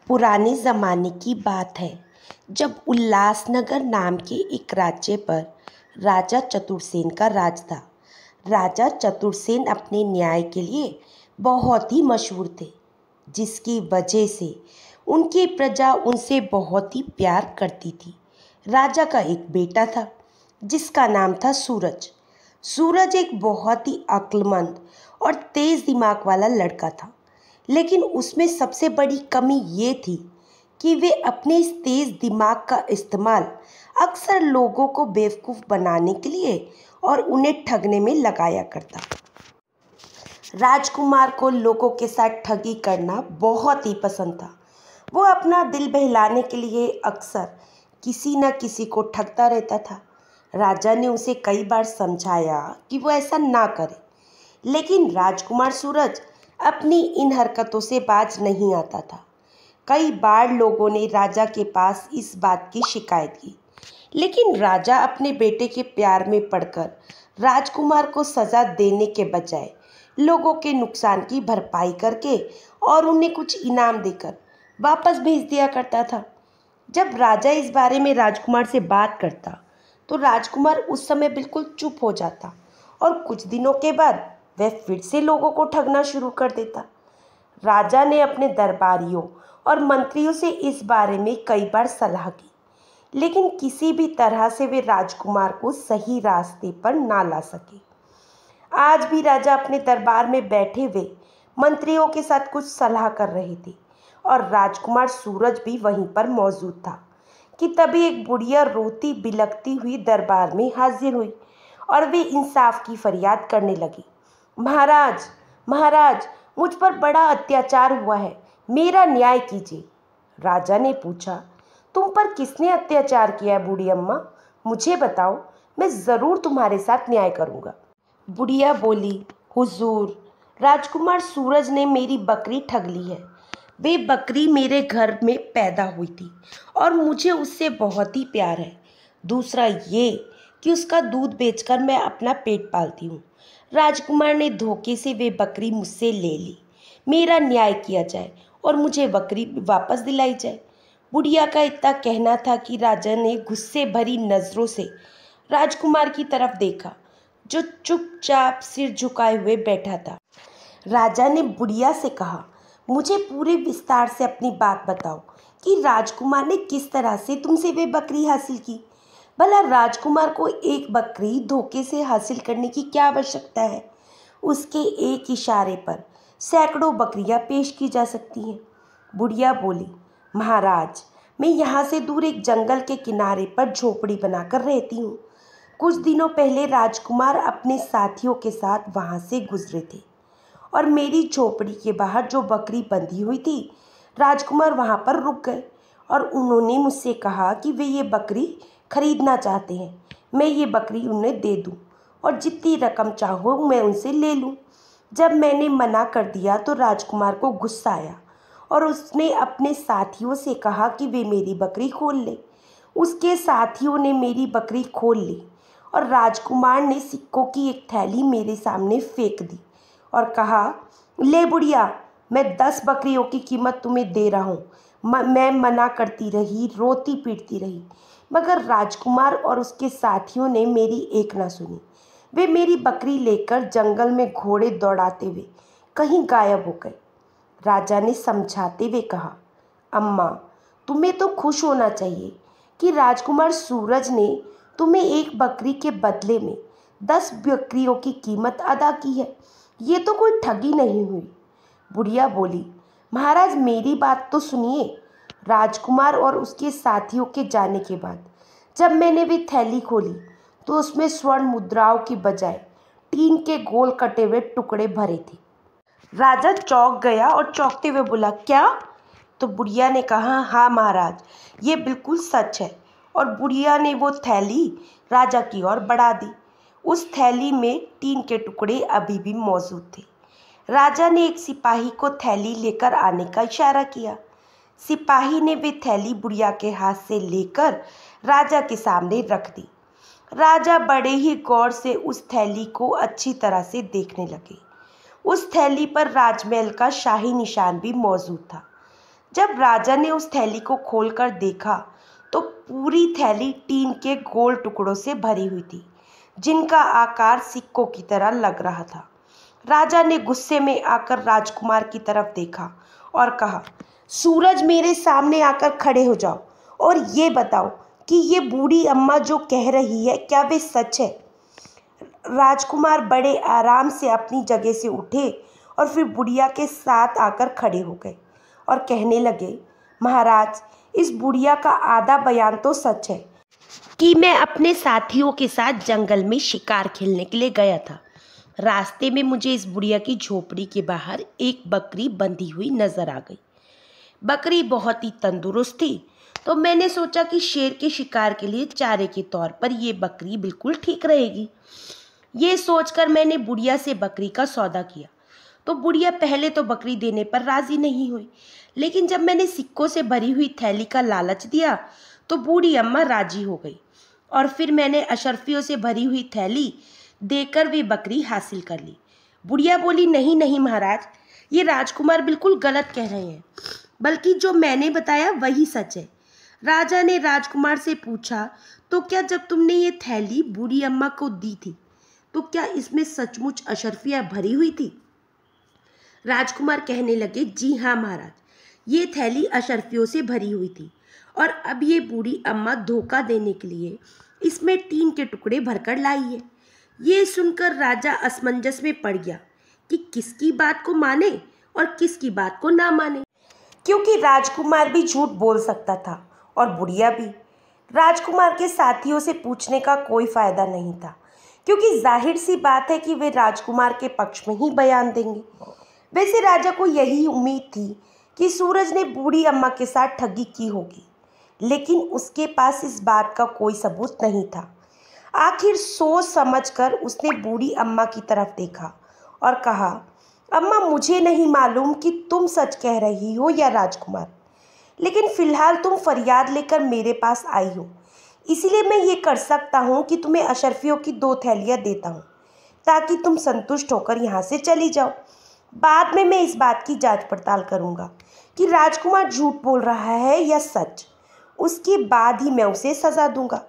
पुराने ज़माने की बात है जब उल्लासनगर नाम के एक राज्य पर राजा चतुरसेन का राज था। राजा चतुरसेन अपने न्याय के लिए बहुत ही मशहूर थे, जिसकी वजह से उनकी प्रजा उनसे बहुत ही प्यार करती थी। राजा का एक बेटा था जिसका नाम था सूरज। सूरज एक बहुत ही अक्लमंद और तेज़ दिमाग वाला लड़का था, लेकिन उसमें सबसे बड़ी कमी ये थी कि वे अपने इस तेज़ दिमाग का इस्तेमाल अक्सर लोगों को बेवकूफ़ बनाने के लिए और उन्हें ठगने में लगाया करता। राजकुमार को लोगों के साथ ठगी करना बहुत ही पसंद था। वो अपना दिल बहलाने के लिए अक्सर किसी न किसी को ठगता रहता था। राजा ने उसे कई बार समझाया कि वो ऐसा ना करे, लेकिन राजकुमार सूरज अपनी इन हरकतों से बाज नहीं आता था। कई बार लोगों ने राजा के पास इस बात की शिकायत की, लेकिन राजा अपने बेटे के प्यार में पड़कर राजकुमार को सज़ा देने के बजाय लोगों के नुकसान की भरपाई करके और उन्हें कुछ इनाम देकर वापस भेज दिया करता था। जब राजा इस बारे में राजकुमार से बात करता तो राजकुमार उस समय बिल्कुल चुप हो जाता और कुछ दिनों के बाद वह फिर से लोगों को ठगना शुरू कर देता। राजा ने अपने दरबारियों और मंत्रियों से इस बारे में कई बार सलाह की, लेकिन किसी भी तरह से वे राजकुमार को सही रास्ते पर ना ला सके। आज भी राजा अपने दरबार में बैठे हुए मंत्रियों के साथ कुछ सलाह कर रहे थे और राजकुमार सूरज भी वहीं पर मौजूद था कि तभी एक बुढ़िया रोती बिलखती हुई दरबार में हाजिर हुई और वे इंसाफ की फरियाद करने लगी। महाराज, महाराज, मुझ पर बड़ा अत्याचार हुआ है, मेरा न्याय कीजिए। राजा ने पूछा, तुम पर किसने अत्याचार किया है बूढ़ी अम्मा? मुझे बताओ, मैं ज़रूर तुम्हारे साथ न्याय करूँगा। बुढ़िया बोली, हुजूर, राजकुमार सूरज ने मेरी बकरी ठग ली है। वे बकरी मेरे घर में पैदा हुई थी और मुझे उससे बहुत ही प्यार है। दूसरा ये कि उसका दूध बेचकर मैं अपना पेट पालती हूँ। राजकुमार ने धोखे से वे बकरी मुझसे ले ली। मेरा न्याय किया जाए और मुझे बकरी वापस दिलाई जाए। बुढ़िया का इतना कहना था कि राजा ने गुस्से भरी नज़रों से राजकुमार की तरफ देखा, जो चुपचाप सिर झुकाए हुए बैठा था। राजा ने बुढ़िया से कहा, मुझे पूरे विस्तार से अपनी बात बताओ कि राजकुमार ने किस तरह से तुमसे वे बकरी हासिल की। भला राजकुमार को एक बकरी धोखे से हासिल करने की क्या आवश्यकता है? उसके एक इशारे पर सैकड़ों बकरियां पेश की जा सकती हैं। बुढ़िया बोली, महाराज, मैं यहाँ से दूर एक जंगल के किनारे पर झोपड़ी बनाकर रहती हूँ। कुछ दिनों पहले राजकुमार अपने साथियों के साथ वहाँ से गुजरे थे और मेरी झोपड़ी के बाहर जो बकरी बंधी हुई थी, राजकुमार वहाँ पर रुक गए और उन्होंने मुझसे कहा कि वे ये बकरी खरीदना चाहते हैं। मैं ये बकरी उन्हें दे दूँ और जितनी रकम चाहो मैं उनसे ले लूँ। जब मैंने मना कर दिया तो राजकुमार को गुस्सा आया और उसने अपने साथियों से कहा कि वे मेरी बकरी खोल लें। उसके साथियों ने मेरी बकरी खोल ली और राजकुमार ने सिक्कों की एक थैली मेरे सामने फेंक दी और कहा, ले बुढ़िया, मैं 10 बकरियों की कीमत तुम्हें दे रहा हूँ। मैं मना करती रही, रोती पीटती रही, मगर राजकुमार और उसके साथियों ने मेरी एक ना सुनी। वे मेरी बकरी लेकर जंगल में घोड़े दौड़ाते हुए कहीं गायब हो गए। राजा ने समझाते हुए कहा, अम्मा, तुम्हें तो खुश होना चाहिए कि राजकुमार सूरज ने तुम्हें एक बकरी के बदले में 10 बकरियों की कीमत अदा की है। ये तो कोई ठगी नहीं हुई। बुढ़िया बोली, महाराज, मेरी बात तो सुनिए। राजकुमार और उसके साथियों के जाने के बाद जब मैंने वे थैली खोली तो उसमें स्वर्ण मुद्राओं की बजाय टीन के गोल कटे हुए टुकड़े भरे थे। राजा चौंक गया और चौंकते हुए बोला, क्या? तो बुढ़िया ने कहा, हाँ महाराज, ये बिल्कुल सच है। और बुढ़िया ने वो थैली राजा की ओर बढ़ा दी। उस थैली में टीन के टुकड़े अभी भी मौजूद थे। राजा ने एक सिपाही को थैली लेकर आने का इशारा किया। सिपाही ने वे थैली बुढ़िया के हाथ से लेकर राजा के सामने रख दी। राजा बड़े ही गौर से उस थैली को अच्छी तरह से देखने लगे। उस थैली पर राजमहल का शाही निशान भी मौजूद था। जब राजा ने उस थैली को खोलकर देखा तो पूरी थैली टीन के गोल टुकड़ों से भरी हुई थी, जिनका आकार सिक्कों की तरह लग रहा था। राजा ने गुस्से में आकर राजकुमार की तरफ देखा और कहा, सूरज, मेरे सामने आकर खड़े हो जाओ और ये बताओ कि ये बूढ़ी अम्मा जो कह रही है क्या वे सच है। राजकुमार बड़े आराम से अपनी जगह से उठे और फिर बुढ़िया के साथ आकर खड़े हो गए और कहने लगे, महाराज, इस बुढ़िया का आधा बयान तो सच है कि मैं अपने साथियों के साथ जंगल में शिकार खेलने के लिए गया था। रास्ते में मुझे इस बुढ़िया की झोपड़ी के बाहर एक बकरी बंधी हुई नजर आ गई। बकरी बहुत ही तंदुरुस्त थी, तो मैंने सोचा कि शेर के शिकार के लिए चारे के तौर पर ये बकरी बिल्कुल ठीक रहेगी। ये सोचकर मैंने बुढ़िया से बकरी का सौदा किया। तो बुढ़िया पहले तो बकरी देने पर राजी नहीं हुई, लेकिन जब मैंने सिक्कों से भरी हुई थैली का लालच दिया तो बूढ़ी अम्मा राजी हो गई और फिर मैंने अशर्फियों से भरी हुई थैली देकर वे बकरी हासिल कर ली। बुढ़िया बोली, नहीं नहीं महाराज, ये राजकुमार बिल्कुल गलत कह रहे हैं, बल्कि जो मैंने बताया वही सच है। राजा ने राजकुमार से पूछा, तो क्या जब तुमने ये थैली बूढ़ी अम्मा को दी थी तो क्या इसमें सचमुच अशर्फियाँ भरी हुई थी? राजकुमार कहने लगे, जी हाँ महाराज, ये थैली अशर्फियों से भरी हुई थी और अब ये बूढ़ी अम्मा धोखा देने के लिए इसमें टीन के टुकड़े भरकर लाई है। ये सुनकर राजा असमंजस में पड़ गया कि किसकी बात को माने और किसकी बात को ना माने, क्योंकि राजकुमार भी झूठ बोल सकता था और बुढ़िया भी। राजकुमार के साथियों से पूछने का कोई फायदा नहीं था, क्योंकि जाहिर सी बात है कि वे राजकुमार के पक्ष में ही बयान देंगे। वैसे राजा को यही उम्मीद थी कि सूरज ने बूढ़ी अम्मा के साथ ठगी की होगी, लेकिन उसके पास इस बात का कोई सबूत नहीं था। आखिर सोच समझकर उसने बूढ़ी अम्मा की तरफ देखा और कहा, अम्मा, मुझे नहीं मालूम कि तुम सच कह रही हो या राजकुमार, लेकिन फिलहाल तुम फरियाद लेकर मेरे पास आई हो, इसलिए मैं ये कर सकता हूँ कि तुम्हें अशर्फियों की 2 थैलियाँ देता हूँ ताकि तुम संतुष्ट होकर यहाँ से चली जाओ। बाद में मैं इस बात की जांच पड़ताल करूँगा कि राजकुमार झूठ बोल रहा है या सच। उसके बाद ही मैं उसे सज़ा दूंगा।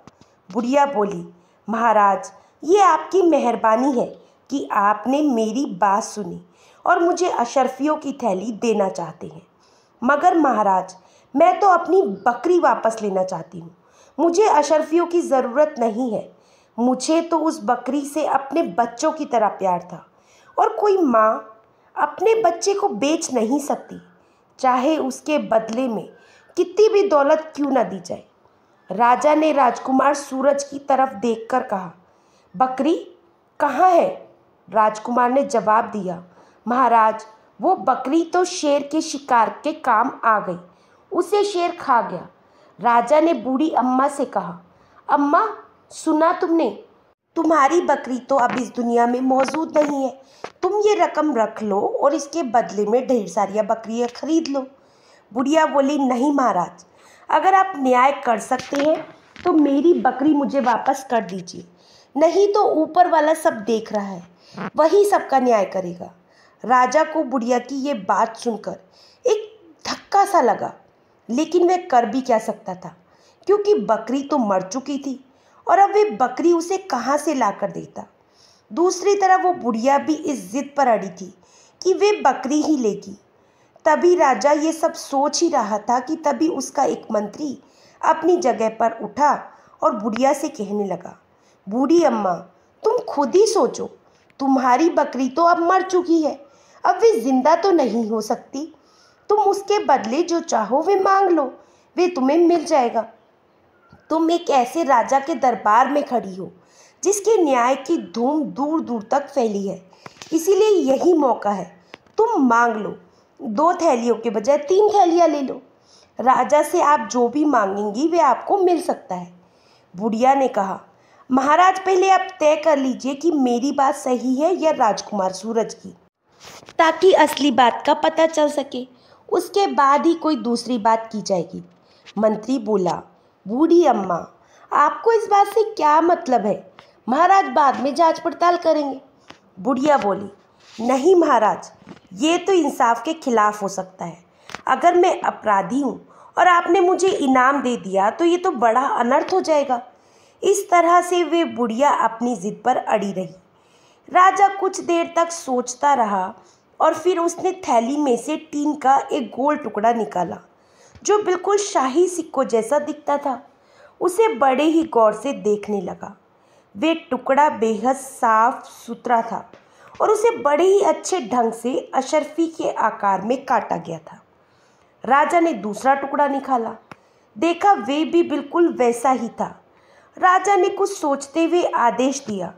बुढ़िया बोली, महाराज, ये आपकी मेहरबानी है कि आपने मेरी बात सुनी और मुझे अशर्फियों की थैली देना चाहते हैं, मगर महाराज, मैं तो अपनी बकरी वापस लेना चाहती हूँ। मुझे अशर्फियों की ज़रूरत नहीं है। मुझे तो उस बकरी से अपने बच्चों की तरह प्यार था और कोई माँ अपने बच्चे को बेच नहीं सकती, चाहे उसके बदले में कितनी भी दौलत क्यों न दी जाए। राजा ने राजकुमार सूरज की तरफ देखकर कहा, बकरी कहाँ है? राजकुमार ने जवाब दिया, महाराज, वो बकरी तो शेर के शिकार के काम आ गई, उसे शेर खा गया। राजा ने बूढ़ी अम्मा से कहा, अम्मा, सुना तुमने? तुम्हारी बकरी तो अब इस दुनिया में मौजूद नहीं है। तुम ये रकम रख लो और इसके बदले में ढेर सारी बकरियाँ खरीद लो। बुढ़िया बोली, नहीं महाराज, अगर आप न्याय कर सकते हैं तो मेरी बकरी मुझे वापस कर दीजिए, नहीं तो ऊपर वाला सब देख रहा है, वही सबका न्याय करेगा। राजा को बुढ़िया की ये बात सुनकर एक धक्का सा लगा, लेकिन वह कर भी क्या सकता था, क्योंकि बकरी तो मर चुकी थी और अब वे बकरी उसे कहाँ से ला कर देता। दूसरी तरफ वो बुढ़िया भी इस जिद पर अड़ी थी कि वे बकरी ही लेगी। तभी राजा ये सब सोच ही रहा था कि तभी उसका एक मंत्री अपनी जगह पर उठा और बुढ़िया से कहने लगा, बूढ़ी अम्मा, तुम खुद ही सोचो, तुम्हारी बकरी तो अब मर चुकी है, अब वे जिंदा तो नहीं हो सकती। तुम उसके बदले जो चाहो वे मांग लो, वे तुम्हें मिल जाएगा। तुम एक ऐसे राजा के दरबार में खड़ी हो जिसके न्याय की धूम दूर दूर तक फैली है, इसीलिए यही मौका है। तुम मांग लो, 2 थैलियों के बजाय 3 थैलियाँ ले लो। राजा से आप जो भी मांगेंगी वे आपको मिल सकता है। बुढ़िया ने कहा, महाराज, पहले आप तय कर लीजिए कि मेरी बात सही है या राजकुमार सूरज की, ताकि असली बात का पता चल सके। उसके बाद ही कोई दूसरी बात की जाएगी। मंत्री बोला, बूढ़ी अम्मा, आपको इस बात से क्या मतलब है? महाराज बाद में जांच पड़ताल करेंगे। बुढ़िया बोली, नहीं महाराज, ये तो इंसाफ के खिलाफ हो सकता है। अगर मैं अपराधी हूँ और आपने मुझे इनाम दे दिया तो ये तो बड़ा अनर्थ हो जाएगा। इस तरह से वे बुढ़िया अपनी जिद पर अड़ी रही। राजा कुछ देर तक सोचता रहा और फिर उसने थैली में से टीन का एक गोल टुकड़ा निकाला जो बिल्कुल शाही सिक्कों जैसा दिखता था। उसे बड़े ही गौर से देखने लगा। वे टुकड़ा बेहद साफ सुथरा था और उसे बड़े ही अच्छे ढंग से अशरफी के आकार में काटा गया था। राजा ने दूसरा टुकड़ा निकाला, देखा वे भी बिल्कुल वैसा ही था। राजा ने कुछ सोचते हुए आदेश दिया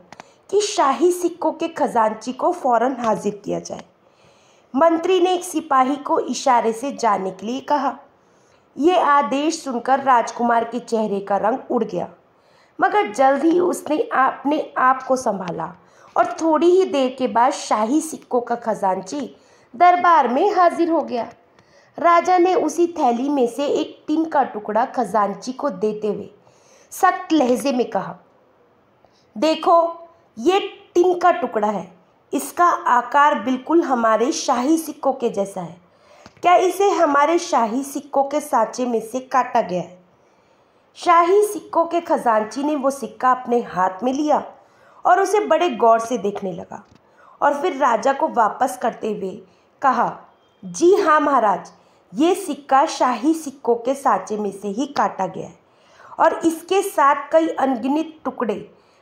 कि शाही सिक्कों के खजांची को फौरन हाजिर किया जाए। मंत्री ने एक सिपाही को इशारे से जाने के लिए कहा। यह आदेश सुनकर राजकुमार के चेहरे का रंग उड़ गया, मगर जल्द ही उसने अपने आप को संभाला और थोड़ी ही देर के बाद शाही सिक्कों का खजांची दरबार में हाजिर हो गया। राजा ने उसी थैली में से एक टिन का टुकड़ा खजांची को देते हुए सख्त लहजे में कहा, देखो ये टिन का टुकड़ा है, इसका आकार बिल्कुल हमारे शाही सिक्कों के जैसा है। क्या इसे हमारे शाही सिक्कों के सांचे में से काटा गया है? शाही सिक्कों के खजांची ने वो सिक्का अपने हाथ में लिया और उसे बड़े गौर से देखने लगा और फिर राजा को वापस करते हुए कहा, जी हाँ महाराज, ये सिक्का शाही सिक्कों के सांचे में से ही काटा गया है और इसके साथ कई अनगिनत टुकड़े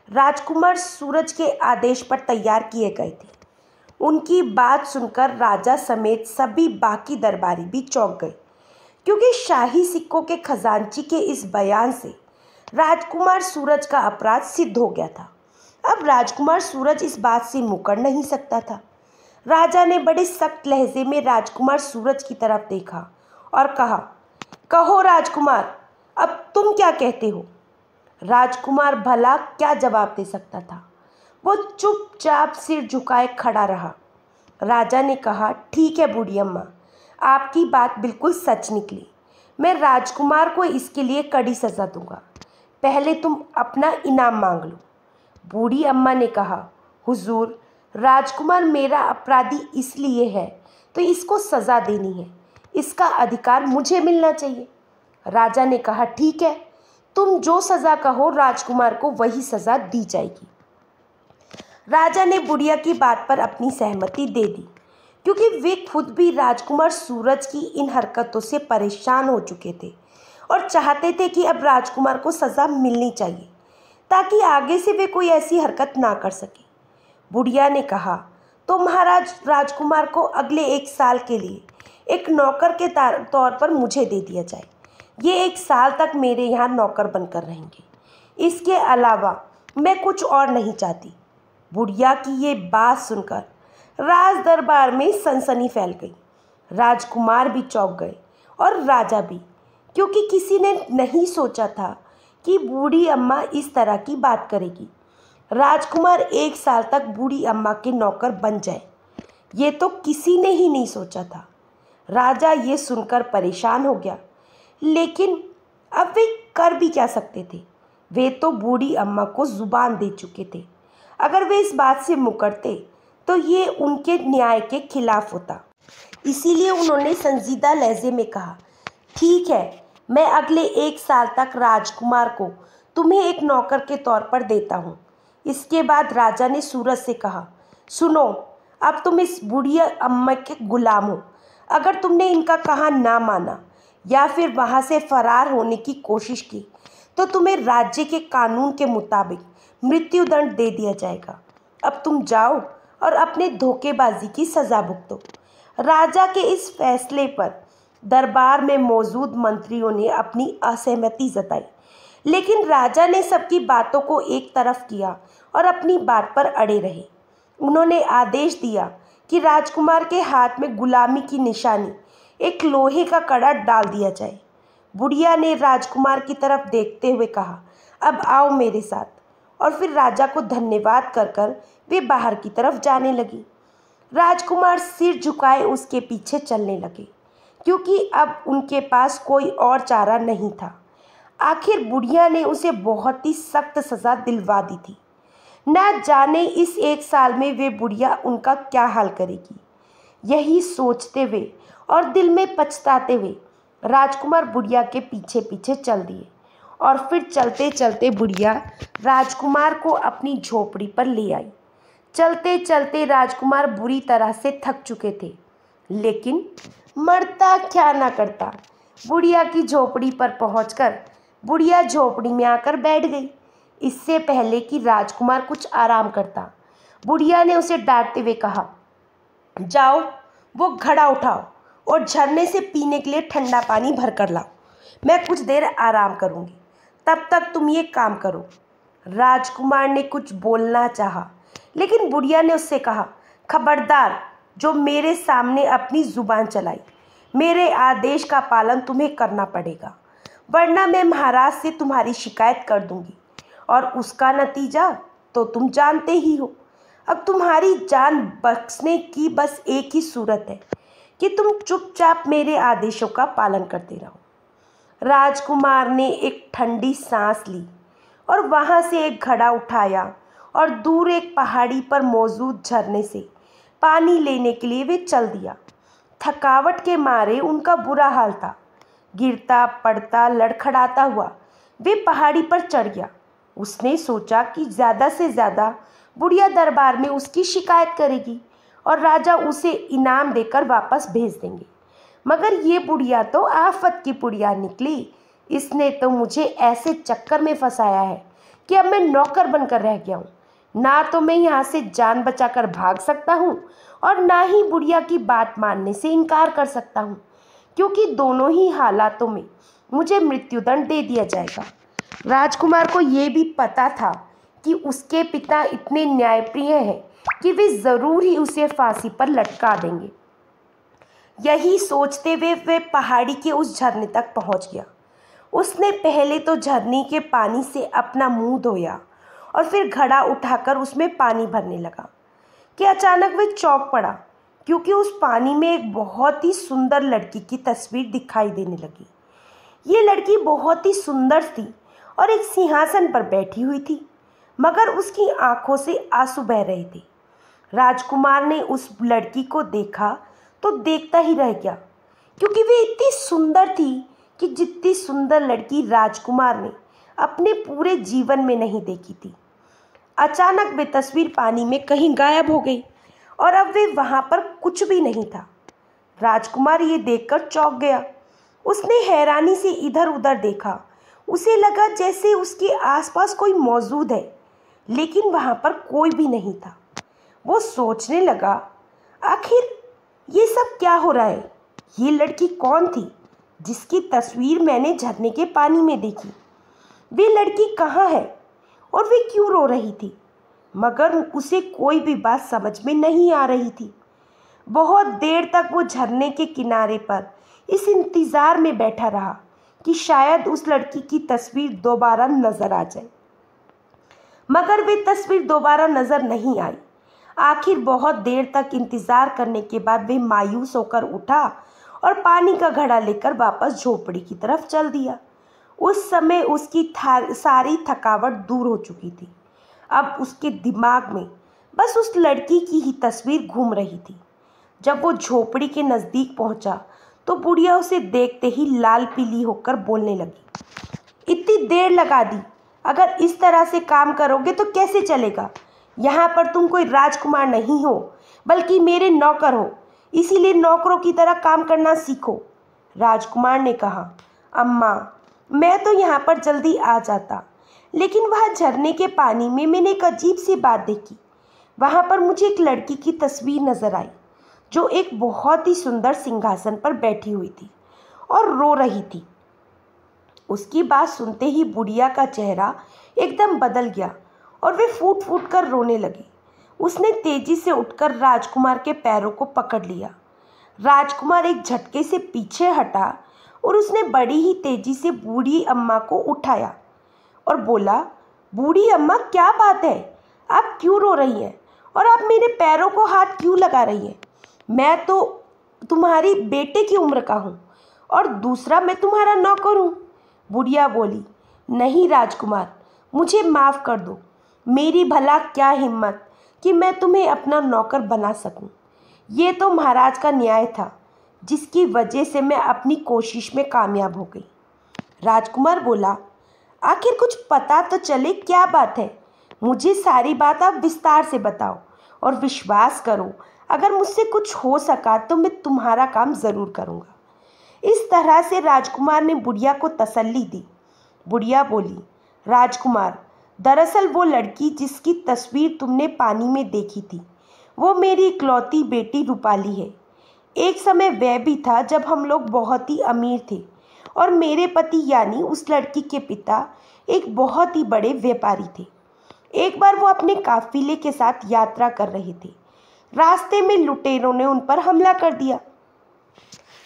राजकुमार सूरज के आदेश पर तैयार किए गए थे। उनकी बात सुनकर राजा समेत सभी बाकी दरबारी भी चौंक गए, क्योंकि शाही सिक्कों के खजांची के इस बयान से राजकुमार सूरज का अपराध सिद्ध हो गया था। अब राजकुमार सूरज इस बात से मुकर नहीं सकता था। राजा ने बड़े सख्त लहजे में राजकुमार सूरज की तरफ देखा और कहा, कहो राजकुमार, अब तुम क्या कहते हो? राजकुमार भला क्या जवाब दे सकता था। वो चुपचाप सिर झुकाए खड़ा रहा। राजा ने कहा, ठीक है बूढ़ी अम्मा, आपकी बात बिल्कुल सच निकली। मैं राजकुमार को इसके लिए कड़ी सज़ा दूंगा। पहले तुम अपना इनाम मांग लो। बूढ़ी अम्मा ने कहा, हुजूर, राजकुमार मेरा अपराधी इसलिए है तो इसको सज़ा देनी है, इसका अधिकार मुझे मिलना चाहिए। राजा ने कहा, ठीक है, तुम जो सज़ा कहो राजकुमार को वही सज़ा दी जाएगी। राजा ने बुढ़िया की बात पर अपनी सहमति दे दी, क्योंकि वे खुद भी राजकुमार सूरज की इन हरकतों से परेशान हो चुके थे और चाहते थे कि अब राजकुमार को सज़ा मिलनी चाहिए ताकि आगे से वे कोई ऐसी हरकत ना कर सके। बुढ़िया ने कहा, तो महाराज राजकुमार को अगले 1 साल के लिए एक नौकर के तौर पर मुझे दे दिया जाए। ये 1 साल तक मेरे यहाँ नौकर बनकर रहेंगे। इसके अलावा मैं कुछ और नहीं चाहती। बुढ़िया की ये बात सुनकर राज दरबार में सनसनी फैल गई। राजकुमार भी चौंक गए और राजा भी, क्योंकि किसी ने नहीं सोचा था कि बूढ़ी अम्मा इस तरह की बात करेगी। राजकुमार 1 साल तक बूढ़ी अम्मा के नौकर बन जाए, ये तो किसी ने ही नहीं सोचा था। राजा ये सुनकर परेशान हो गया, लेकिन अब वे कर भी क्या सकते थे? वे तो बूढ़ी अम्मा को ज़ुबान दे चुके थे। अगर वे इस बात से मुकरते तो ये उनके न्याय के खिलाफ होता। इसीलिए उन्होंने संजीदा लहजे में कहा, ठीक है, मैं अगले 1 साल तक राजकुमार को तुम्हें एक नौकर के तौर पर देता हूँ। इसके बाद राजा ने सूरज से कहा, सुनो, अब तुम इस बूढ़ी अम्मा के गुलाम हो। अगर तुमने इनका कहा ना माना या फिर वहाँ से फरार होने की कोशिश की तो तुम्हें राज्य के कानून के मुताबिक मृत्युदंड दे दिया जाएगा। अब तुम जाओ और अपने धोखेबाजी की सज़ा भुगतो। राजा के इस फैसले पर दरबार में मौजूद मंत्रियों ने अपनी असहमति जताई, लेकिन राजा ने सबकी बातों को एक तरफ किया और अपनी बात पर अड़े रहे। उन्होंने आदेश दिया कि राजकुमार के हाथ में गुलामी की निशानी एक लोहे का कड़ा डाल दिया जाए। बुढ़िया ने राजकुमार की तरफ देखते हुए कहा, अब आओ मेरे साथ, और फिर राजा को धन्यवाद कर कर वे बाहर की तरफ जाने लगी। राजकुमार सिर झुकाए उसके पीछे चलने लगे, क्योंकि अब उनके पास कोई और चारा नहीं था। आखिर बुढ़िया ने उसे बहुत ही सख्त सज़ा दिलवा दी थी। न जाने इस 1 साल में वे बुढ़िया उनका क्या हाल करेगी। यही सोचते हुए और दिल में पछताते हुए राजकुमार बुढ़िया के पीछे पीछे चल दिए। और फिर चलते चलते बुढ़िया राजकुमार को अपनी झोपड़ी पर ले आई। चलते चलते राजकुमार बुरी तरह से थक चुके थे, लेकिन मरता क्या ना करता, बुढ़िया की झोपड़ी पर पहुंचकर बुढ़िया झोपड़ी में आकर बैठ गई। इससे पहले कि राजकुमार कुछ आराम करता, बुढ़िया ने उसे डांटते हुए कहा, जाओ वो घड़ा उठाओ और झरने से पीने के लिए ठंडा पानी भर कर लाओ। मैं कुछ देर आराम करूंगी, तब तक तुम ये काम करो। राजकुमार ने कुछ बोलना चाहा, लेकिन बुढ़िया ने उससे कहा, खबरदार, जो मेरे सामने अपनी जुबान चलाई, मेरे आदेश का पालन तुम्हें करना पड़ेगा, वरना मैं महाराज से तुम्हारी शिकायत कर दूंगी, और उसका नतीजा तो तुम जानते ही हो। अब तुम्हारी जान बख्शने की बस एक ही सूरत है कि तुम चुपचाप मेरे आदेशों का पालन करते रहो। राजकुमार ने एक ठंडी सांस ली और वहाँ से एक घड़ा उठाया और दूर एक पहाड़ी पर मौजूद झरने से पानी लेने के लिए वे चल दिया। थकावट के मारे उनका बुरा हाल था। गिरता पड़ता लड़खड़ाता हुआ वे पहाड़ी पर चढ़ गया। उसने सोचा कि ज़्यादा से ज़्यादा बुढ़िया दरबार में उसकी शिकायत करेगी और राजा उसे इनाम देकर वापस भेज देंगे। मगर ये बुढ़िया तो आफत की बुढ़िया निकली। इसने तो मुझे ऐसे चक्कर में फंसाया है कि अब मैं नौकर बनकर रह गया हूँ। ना तो मैं यहाँ से जान बचाकर भाग सकता हूँ और ना ही बुढ़िया की बात मानने से इनकार कर सकता हूँ, क्योंकि दोनों ही हालातों में मुझे मृत्युदंड दे दिया जाएगा। राजकुमार को ये भी पता था कि उसके पिता इतने न्यायप्रिय हैं कि वे ज़रूर ही उसे फांसी पर लटका देंगे। यही सोचते हुए वे पहाड़ी के उस झरने तक पहुंच गया। उसने पहले तो झरने के पानी से अपना मुंह धोया और फिर घड़ा उठाकर उसमें पानी भरने लगा कि अचानक वे चौंक पड़ा, क्योंकि उस पानी में एक बहुत ही सुंदर लड़की की तस्वीर दिखाई देने लगी। ये लड़की बहुत ही सुंदर थी और एक सिंहासन पर बैठी हुई थी, मगर उसकी आंखों से आंसू बह रहे थे। राजकुमार ने उस लड़की को देखा तो देखता ही रह गया, क्योंकि वे इतनी सुंदर थी कि जितनी सुंदर लड़की राजकुमार ने अपने पूरे जीवन में नहीं देखी थी। अचानक वे तस्वीर पानी में कहीं गायब हो गई और अब वे वहाँ पर कुछ भी नहीं था। राजकुमार ये देखकर चौंक गया। उसने हैरानी से इधर उधर देखा। उसे लगा जैसे उसके आसपास कोई मौजूद है, लेकिन वहाँ पर कोई भी नहीं था। वो सोचने लगा, आखिर ये सब क्या हो रहा है? ये लड़की कौन थी जिसकी तस्वीर मैंने झरने के पानी में देखी? वे लड़की कहाँ है और वे क्यों रो रही थी? मगर उसे कोई भी बात समझ में नहीं आ रही थी। बहुत देर तक वो झरने के किनारे पर इस इंतज़ार में बैठा रहा कि शायद उस लड़की की तस्वीर दोबारा नज़र आ जाए, मगर वे तस्वीर दोबारा नज़र नहीं आई। आखिर बहुत देर तक इंतज़ार करने के बाद वे मायूस होकर उठा और पानी का घड़ा लेकर वापस झोपड़ी की तरफ चल दिया। उस समय उसकी सारी थकावट दूर हो चुकी थी। अब उसके दिमाग में बस उस लड़की की ही तस्वीर घूम रही थी। जब वो झोपड़ी के नज़दीक पहुंचा तो बुढ़िया उसे देखते ही लाल पीली होकर बोलने लगी, इतनी देर लगा दी, अगर इस तरह से काम करोगे तो कैसे चलेगा? यहाँ पर तुम कोई राजकुमार नहीं हो, बल्कि मेरे नौकर हो, इसीलिए नौकरों की तरह काम करना सीखो। राजकुमार ने कहा, अम्मा, मैं तो यहाँ पर जल्दी आ जाता, लेकिन वहाँ झरने के पानी में मैंने एक अजीब सी बात देखी। वहाँ पर मुझे एक लड़की की तस्वीर नज़र आई जो एक बहुत ही सुंदर सिंहासन पर बैठी हुई थी और रो रही थी। उसकी बात सुनते ही बुढ़िया का चेहरा एकदम बदल गया और वे फूट फूट कर रोने लगी। उसने तेजी से उठकर राजकुमार के पैरों को पकड़ लिया। राजकुमार एक झटके से पीछे हटा और उसने बड़ी ही तेजी से बूढ़ी अम्मा को उठाया और बोला, बूढ़ी अम्मा, क्या बात है? आप क्यों रो रही हैं और आप मेरे पैरों को हाथ क्यों लगा रही हैं? मैं तो तुम्हारी बेटे की उम्र का हूँ और दूसरा मैं तुम्हारा नौकर हूँ। बुढ़िया बोली, नहीं राजकुमार, मुझे माफ़ कर दो। मेरी भला क्या हिम्मत कि मैं तुम्हें अपना नौकर बना सकूं। ये तो महाराज का न्याय था, जिसकी वजह से मैं अपनी कोशिश में कामयाब हो गई। राजकुमार बोला, आखिर कुछ पता तो चले, क्या बात है? मुझे सारी बात आप विस्तार से बताओ, और विश्वास करो, अगर मुझसे कुछ हो सका तो मैं तुम्हारा काम ज़रूर करूँगा। इस तरह से राजकुमार ने बुढ़िया को तसल्ली दी। बुढ़िया बोली, राजकुमार, दरअसल वो लड़की जिसकी तस्वीर तुमने पानी में देखी थी, वो मेरी इकलौती बेटी रूपाली है। एक समय वह भी था जब हम लोग बहुत ही अमीर थे और मेरे पति यानी उस लड़की के पिता एक बहुत ही बड़े व्यापारी थे। एक बार वो अपने काफिले के साथ यात्रा कर रहे थे। रास्ते में लुटेरों ने उन पर हमला कर दिया।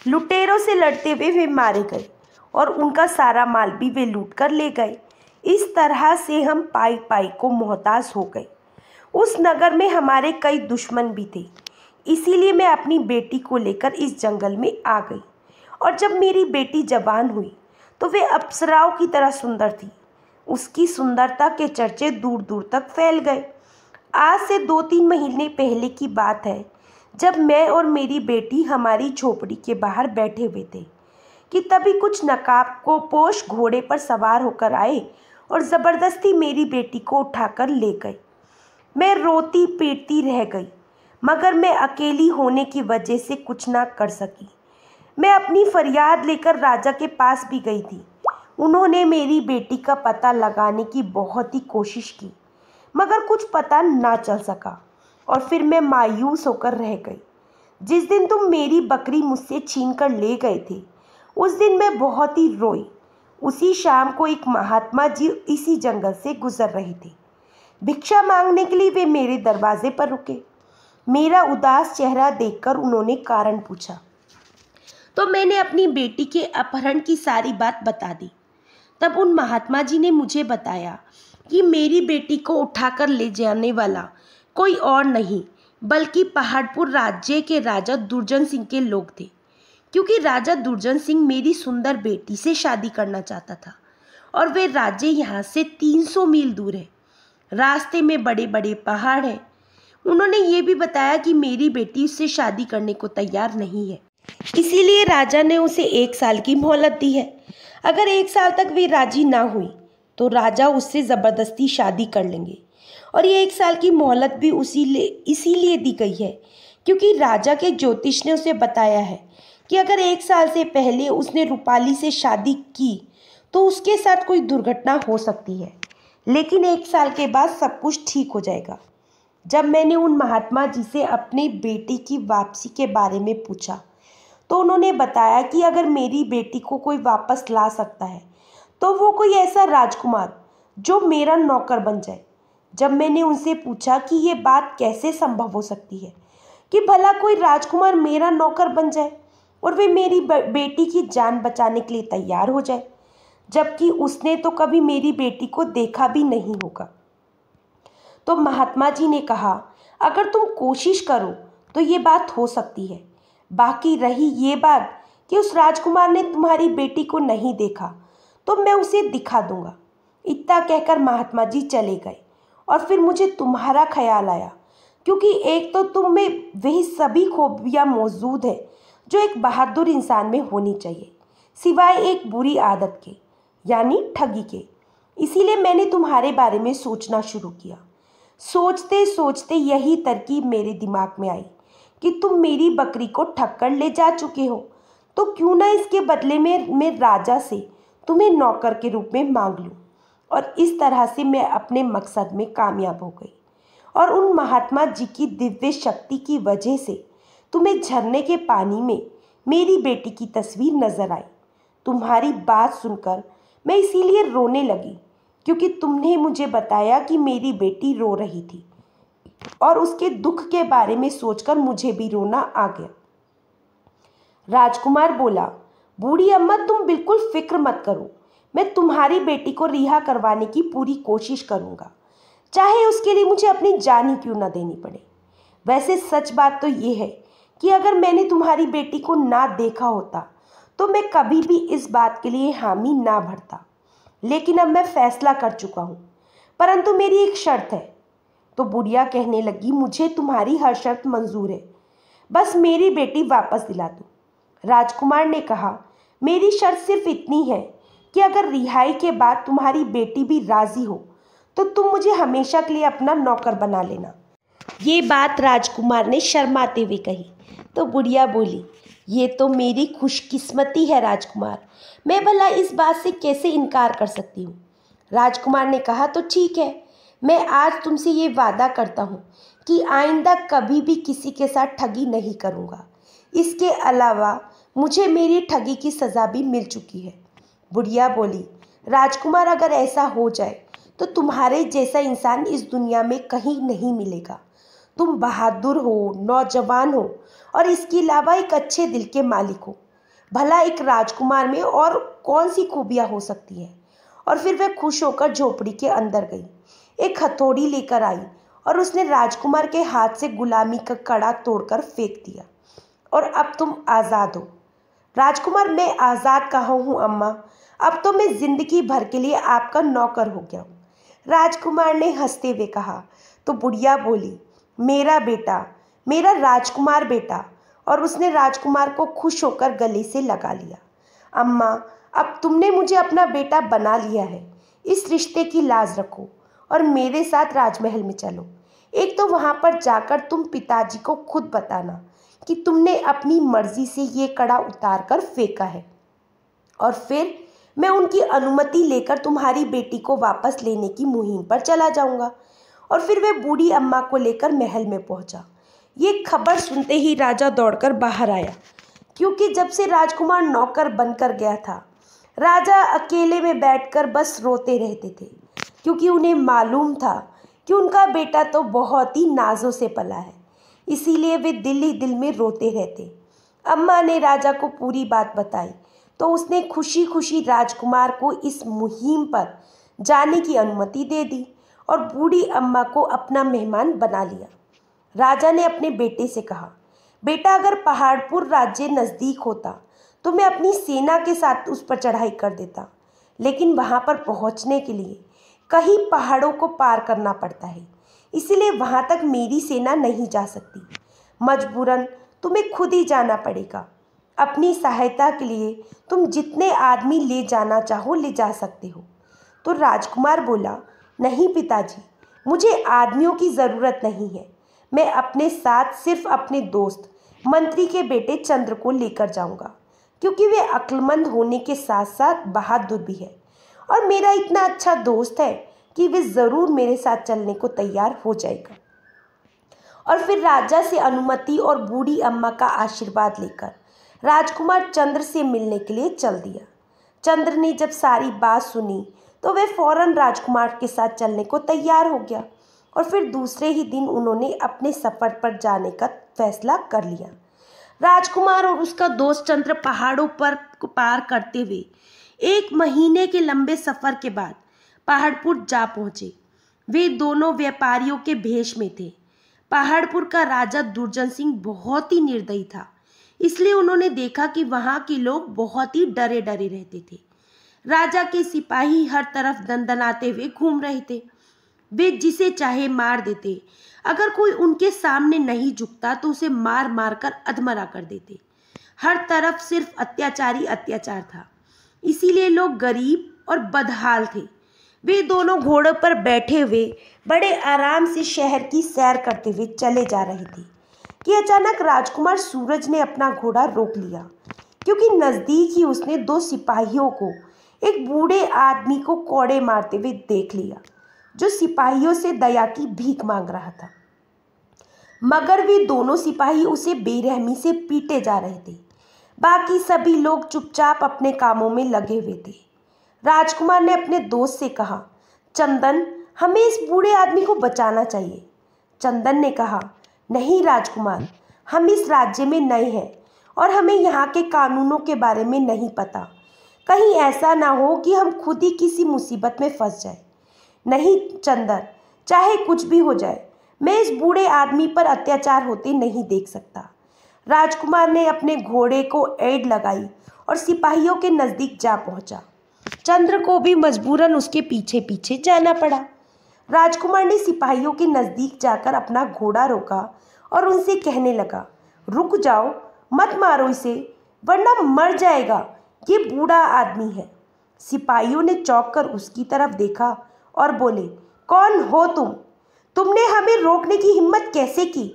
लुटेरों से लड़ते हुए वे मारे गए और उनका सारा माल भी वे लूट कर ले गए। इस तरह से हम पाई पाई को मोहताज हो गए। उस नगर में हमारे कई दुश्मन भी थे, इसीलिए मैं अपनी बेटी को लेकर इस जंगल में आ गई। और जब मेरी बेटी जवान हुई तो वे अप्सराओं की तरह सुंदर थी। उसकी सुंदरता के चर्चे दूर दूर तक फैल गए। आज से 2-3 महीने पहले की बात है, जब मैं और मेरी बेटी हमारी झोपड़ी के बाहर बैठे हुए थे कि तभी कुछ नकाबपोश घोड़े पर सवार होकर आए और ज़बरदस्ती मेरी बेटी को उठाकर ले गए। मैं रोती पीटती रह गई, मगर मैं अकेली होने की वजह से कुछ ना कर सकी। मैं अपनी फरियाद लेकर राजा के पास भी गई थी। उन्होंने मेरी बेटी का पता लगाने की बहुत ही कोशिश की, मगर कुछ पता ना चल सका और फिर मैं मायूस होकर रह गई। जिस दिन तुम मेरी बकरी मुझसे छीन कर ले गए थे, उस दिन मैं बहुत ही रोई। उसी शाम को एक महात्मा जी इसी जंगल से गुजर रहे थे। भिक्षा मांगने के लिए वे मेरे दरवाजे पर रुके। मेरा उदास चेहरा देखकर उन्होंने कारण पूछा, तो मैंने अपनी बेटी के अपहरण की सारी बात बता दी। तब उन महात्मा जी ने मुझे बताया कि मेरी बेटी को उठाकर ले जाने वाला कोई और नहीं बल्कि पहाड़पुर राज्य के राजा दुर्जन सिंह के लोग थे, क्योंकि राजा दुर्जन सिंह मेरी सुंदर बेटी से शादी करना चाहता था और वे राज्य यहाँ से 300 मील दूर है। रास्ते में बड़े बड़े पहाड़ हैं। उन्होंने ये भी बताया कि मेरी बेटी उससे शादी करने को तैयार नहीं है, इसीलिए राजा ने उसे 1 साल की मोहलत दी है। अगर 1 साल तक वे राजी ना हुई तो राजा उससे ज़बरदस्ती शादी कर लेंगे। और ये 1 साल की मोहलत भी इसीलिए दी गई है क्योंकि राजा के ज्योतिष ने उसे बताया है कि अगर 1 साल से पहले उसने रूपाली से शादी की तो उसके साथ कोई दुर्घटना हो सकती है, लेकिन 1 साल के बाद सब कुछ ठीक हो जाएगा। जब मैंने उन महात्मा जी से अपनी बेटी की वापसी के बारे में पूछा तो उन्होंने बताया कि अगर मेरी बेटी को कोई वापस ला सकता है तो वो कोई ऐसा राजकुमार जो मेरा नौकर बन जाए। जब मैंने उनसे पूछा कि ये बात कैसे संभव हो सकती है कि भला कोई राजकुमार मेरा नौकर बन जाए और वे मेरी बेटी की जान बचाने के लिए तैयार हो जाए, जबकि उसने तो कभी मेरी बेटी को देखा भी नहीं होगा, तो महात्मा जी ने कहा, अगर तुम कोशिश करो तो ये बात हो सकती है। बाकी रही ये बात कि उस राजकुमार ने तुम्हारी बेटी को नहीं देखा तो मैं उसे दिखा दूंगा। इतना कहकर महात्मा जी चले गए और फिर मुझे तुम्हारा ख्याल आया, क्योंकि एक तो तुम में वही सभी खूबियाँ मौजूद है जो एक बहादुर इंसान में होनी चाहिए, सिवाय एक बुरी आदत के यानी ठगी के। इसीलिए मैंने तुम्हारे बारे में सोचना शुरू किया। सोचते सोचते यही तरकीब मेरे दिमाग में आई कि तुम मेरी बकरी को ठग कर ले जा चुके हो, तो क्यों ना इसके बदले में मैं राजा से तुम्हें नौकर के रूप में मांग लूं। और इस तरह से मैं अपने मकसद में कामयाब हो गई और उन महात्मा जी की दिव्य शक्ति की वजह से तुम्हें झरने के पानी में मेरी बेटी की तस्वीर नजर आई। तुम्हारी बात सुनकर मैं इसीलिए रोने लगी क्योंकि तुमने मुझे बताया कि मेरी बेटी रो रही थी और उसके दुख के बारे में सोचकर मुझे भी रोना आ गया। राजकुमार बोला, बूढ़ी अम्मा, तुम बिल्कुल फिक्र मत करो, मैं तुम्हारी बेटी को रिहा करवाने की पूरी कोशिश करूंगा, चाहे उसके लिए मुझे अपनी जान ही क्यों ना देनी पड़े। वैसे सच बात तो ये है कि अगर मैंने तुम्हारी बेटी को ना देखा होता तो मैं कभी भी इस बात के लिए हामी ना भरता, लेकिन अब मैं फैसला कर चुका हूँ, परंतु मेरी एक शर्त है। तो बुढ़िया कहने लगी, मुझे तुम्हारी हर शर्त मंजूर है, बस मेरी बेटी वापस दिला दो। राजकुमार ने कहा, मेरी शर्त सिर्फ इतनी है कि अगर रिहाई के बाद तुम्हारी बेटी भी राजी हो तो तुम मुझे हमेशा के लिए अपना नौकर बना लेना। ये बात राजकुमार ने शर्माते हुए कही तो बुढ़िया बोली, ये तो मेरी खुशकिस्मती है राजकुमार, मैं भला इस बात से कैसे इनकार कर सकती हूँ। राजकुमार ने कहा, तो ठीक है, मैं आज तुमसे ये वादा करता हूँ कि आइंदा कभी भी किसी के साथ ठगी नहीं करूँगा। इसके अलावा मुझे मेरी ठगी की सज़ा भी मिल चुकी है। बुढ़िया बोली, राजकुमार अगर ऐसा हो जाए तो तुम्हारे जैसा इंसान इस दुनिया में कहीं नहीं मिलेगा। तुम बहादुर हो, नौजवान हो और इसके अलावा एक अच्छे दिल के मालिक हो। भला एक राजकुमार में और कौन सी खूबियाँ हो सकती हैं। और फिर वह खुश होकर झोपड़ी के अंदर गई, एक हथौड़ी लेकर आई और उसने राजकुमार के हाथ से गुलामी का कड़ा तोड़कर फेंक दिया। और अब तुम आज़ाद हो। राजकुमार, मैं आज़ाद कहाँ हूँ अम्मा, अब तो मैं ज़िंदगी भर के लिए आपका नौकर हो गया हूँ। राजकुमार ने हंसते हुए कहा तो बुढ़िया बोली, मेरा बेटा, मेरा राजकुमार बेटा। और उसने राजकुमार को खुश होकर गले से लगा लिया। अम्मा, अब तुमने मुझे अपना बेटा बना लिया है। इस रिश्ते की लाज रखो और मेरे साथ राजमहल में चलो। एक तो वहाँ पर जाकर तुम पिताजी को खुद बताना कि तुमने अपनी मर्जी से ये कड़ा उतार कर फेंका है, और फिर मैं उनकी अनुमति लेकर तुम्हारी बेटी को वापस लेने की मुहिम पर चला जाऊंगा। और फिर वह बूढ़ी अम्मा को लेकर महल में पहुंचा। ये खबर सुनते ही राजा दौड़कर बाहर आया, क्योंकि जब से राजकुमार नौकर बनकर गया था, राजा अकेले में बैठकर बस रोते रहते थे, क्योंकि उन्हें मालूम था कि उनका बेटा तो बहुत ही नाजों से पला है, इसीलिए वे दिल ही दिल में रोते रहते। अम्मा ने राजा को पूरी बात बताई तो उसने खुशी खुशी राजकुमार को इस मुहिम पर जाने की अनुमति दे दी और बूढ़ी अम्मा को अपना मेहमान बना लिया। राजा ने अपने बेटे से कहा, बेटा, अगर पहाड़पुर राज्य नज़दीक होता तो मैं अपनी सेना के साथ उस पर चढ़ाई कर देता, लेकिन वहाँ पर पहुँचने के लिए कई पहाड़ों को पार करना पड़ता है, इसीलिए वहाँ तक मेरी सेना नहीं जा सकती। मजबूरन तुम्हें खुद ही जाना पड़ेगा। अपनी सहायता के लिए तुम जितने आदमी ले जाना चाहो ले जा सकते हो। तो राजकुमार बोला, नहीं पिताजी, मुझे आदमियों की ज़रूरत नहीं है। मैं अपने साथ सिर्फ अपने दोस्त मंत्री के बेटे चंद्र को लेकर जाऊंगा, क्योंकि वे अक्लमंद होने के साथ साथ बहादुर भी है और मेरा इतना अच्छा दोस्त है कि वे ज़रूर मेरे साथ चलने को तैयार हो जाएगा। और फिर राजा से अनुमति और बूढ़ी अम्मा का आशीर्वाद लेकर राजकुमार चंद्र से मिलने के लिए चल दिया। चंद्र ने जब सारी बात सुनी तो वह फौरन राजकुमार के साथ चलने को तैयार हो गया और फिर दूसरे ही दिन उन्होंने अपने सफ़र पर जाने का फैसला कर लिया। राजकुमार और उसका दोस्त चंद्र पहाड़ों पर पार करते हुए 1 महीने के लंबे सफ़र के बाद पहाड़पुर जा पहुँचे। वे दोनों व्यापारियों के भेष में थे। पहाड़पुर का राजा दुर्जन सिंह बहुत ही निर्दयी था, इसलिए उन्होंने देखा कि वहाँ के लोग बहुत ही डरे डरे रहते थे। राजा के सिपाही हर तरफ दंदनाते हुए घूम रहे थे। वे जिसे चाहे मार देते, अगर कोई उनके सामने नहीं झुकता तो उसे मार मार कर अधमरा कर देते। हर तरफ सिर्फ अत्याचारी अत्याचार था, इसीलिए लोग गरीब और बदहाल थे। वे दोनों घोड़ों पर बैठे हुए बड़े आराम से शहर की सैर करते हुए चले जा रहे थे कि अचानक राजकुमार सूरज ने अपना घोड़ा रोक लिया, क्योंकि नज़दीक ही उसने 2 सिपाहियों को एक बूढ़े आदमी को कोड़े मारते हुए देख लिया, जो सिपाहियों से दया की भीख मांग रहा था। मगर वे दोनों सिपाही उसे बेरहमी से पीटे जा रहे थे। बाकी सभी लोग चुपचाप अपने कामों में लगे हुए थे। राजकुमार ने अपने दोस्त से कहा, चंदन, हमें इस बूढ़े आदमी को बचाना चाहिए। चंदन ने कहा, नहीं राजकुमार, हम इस राज्य में नए हैं और हमें यहाँ के कानूनों के बारे में नहीं पता। कहीं ऐसा ना हो कि हम खुद ही किसी मुसीबत में फंस जाए। नहीं चंदन, चाहे कुछ भी हो जाए, मैं इस बूढ़े आदमी पर अत्याचार होते नहीं देख सकता। राजकुमार ने अपने घोड़े को एड़ लगाई और सिपाहियों के नज़दीक जा पहुंचा। चंद्र को भी मजबूरन उसके पीछे पीछे जाना पड़ा। राजकुमार ने सिपाहियों के नज़दीक जाकर अपना घोड़ा रोका और उनसे कहने लगा, रुक जाओ, मत मारो इसे, वरना मर जाएगा, ये बूढ़ा आदमी है। सिपाहियों ने चौंक कर उसकी तरफ देखा और बोले, कौन हो तुम? तुमने हमें रोकने की हिम्मत कैसे की?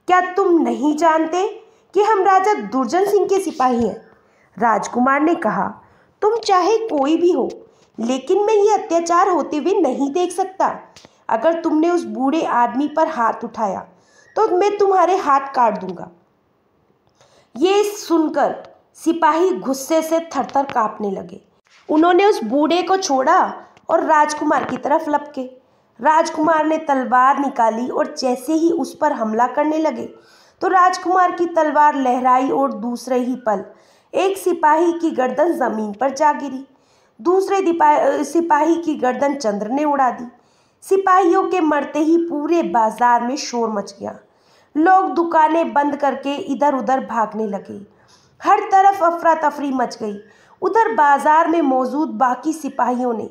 क्या तुम नहीं जानते कि हम राजा दुर्जन सिंह के सिपाही हैं? राजकुमार ने कहा, तुम चाहे कोई भी हो, लेकिन मैं ये अत्याचार होते हुए नहीं देख सकता। अगर तुमने उस बूढ़े आदमी पर हाथ उठाया तो मैं तुम्हारे हाथ काट दूंगा। ये सुनकर सिपाही गुस्से से थरथर कांपने लगे। उन्होंने उस बूढ़े को छोड़ा और राजकुमार की तरफ लपके। राजकुमार ने तलवार निकाली और जैसे ही उस पर हमला करने लगे तो राजकुमार की तलवार लहराई और दूसरे ही पल एक सिपाही की गर्दन जमीन पर जा गिरी। दूसरे सिपाही की गर्दन चंद्र ने उड़ा दी। सिपाहियों के मरते ही पूरे बाजार में शोर मच गया। लोग दुकानें बंद करके इधर उधर भागने लगे। हर तरफ अफरा तफरी मच गई। उधर बाजार में मौजूद बाकी सिपाहियों ने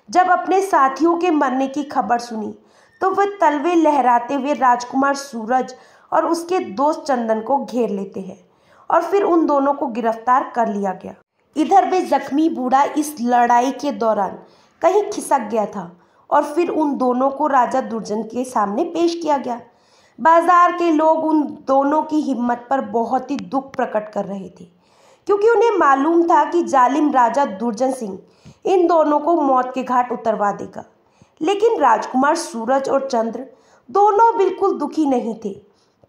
जब अपने साथियों के मरने की खबर सुनी तो वह तलवे लहराते हुए राजकुमार सूरज और उसके दोस्त चंदन को घेर लेते हैं और फिर उन दोनों को गिरफ्तार कर लिया गया। इधर वे जख्मी बूढ़ा इस लड़ाई के दौरान कहीं खिसक गया था और फिर उन दोनों को राजा दुर्जन के सामने पेश किया गया। बाजार के लोग उन दोनों की हिम्मत पर बहुत ही दुख प्रकट कर रहे थे, क्योंकि उन्हें मालूम था कि जालिम राजा दुर्जन सिंह इन दोनों को मौत के घाट उतरवा देगा। लेकिन राजकुमार सूरज और चंद्र दोनों बिल्कुल दुखी नहीं थे,